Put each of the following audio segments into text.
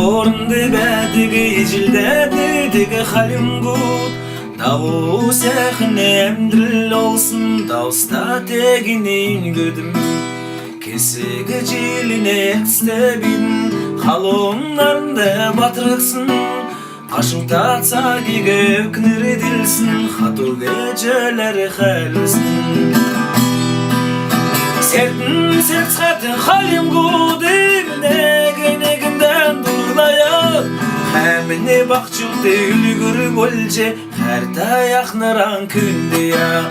Torundu bədigi icildədi digi halim gud Davu sehne emdril olsun Davsta teginin güdüm Kesigi ciline ekstebin Halonlarında batırıksın Kaşıltatsa gige öknür edilsin Hatu geceleri helsin Sertin sert sıkatın halim gudim Negimden durlaya Hemini bakçıldı ülgürü bolce Her dayak naran kündü ya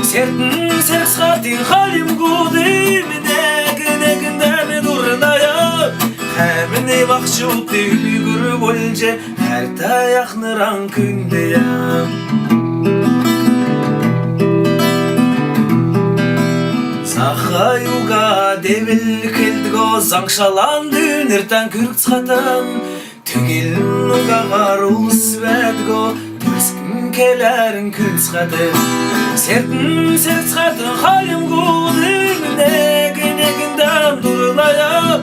Sertin sert sıkatın halim gudim Negimden durlaya Hemini bakçıldı ülgürü bolce Her dayak naran kündü ya Sahayuga devil keldigo Zangşalandı nirten kürk çıkatan Tügilin ugagar ulus vedgo Töskin kelerin kül çıkadı Sertin sert çıkatın halim gudim Neginden durulaya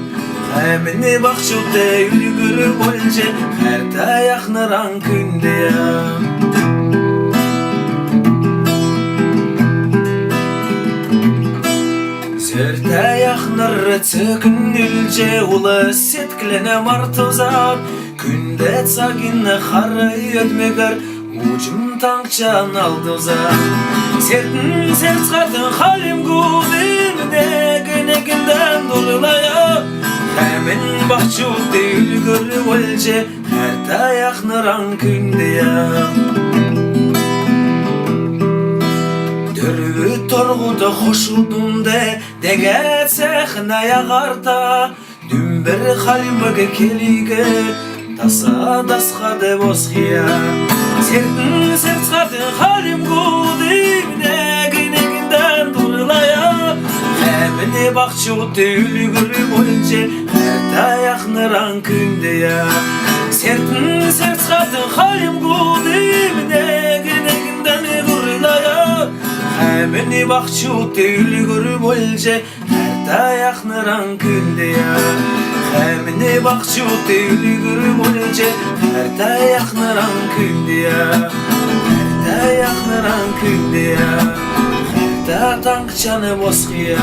Hemini bakçıldı ülgürü bolce Her dayak naran künde ya Zörte yaknır çıkın ülce Ulu setkilene martozap Günde tsagin harayı ödmegar Ucum tankçan aldozap Sertin sert çıkartın halim gudim Neginden dolulaya Hemen bakçıldı ülgürü bolce Her dayak naran künde ya Dörü torguda hoşudum de Degetse xınaya qarta Dün bir halimge kelige Tasa dasxa de bozxiya Sertin sert çıkartın halim gudim Neginden durulaya Hemini bakçıldı ülgürü bolce Her dayak naran künde ya Sertin sert çıkartın halim gudim Neginden durulaya Hemini bakçıldı ülgürü bolce Her dayak naran künde ya Hemini bakçıldı ülgürü bolce Her dayak naran künde ya Her dayak naran künde ya Her da tankçanı bozxiya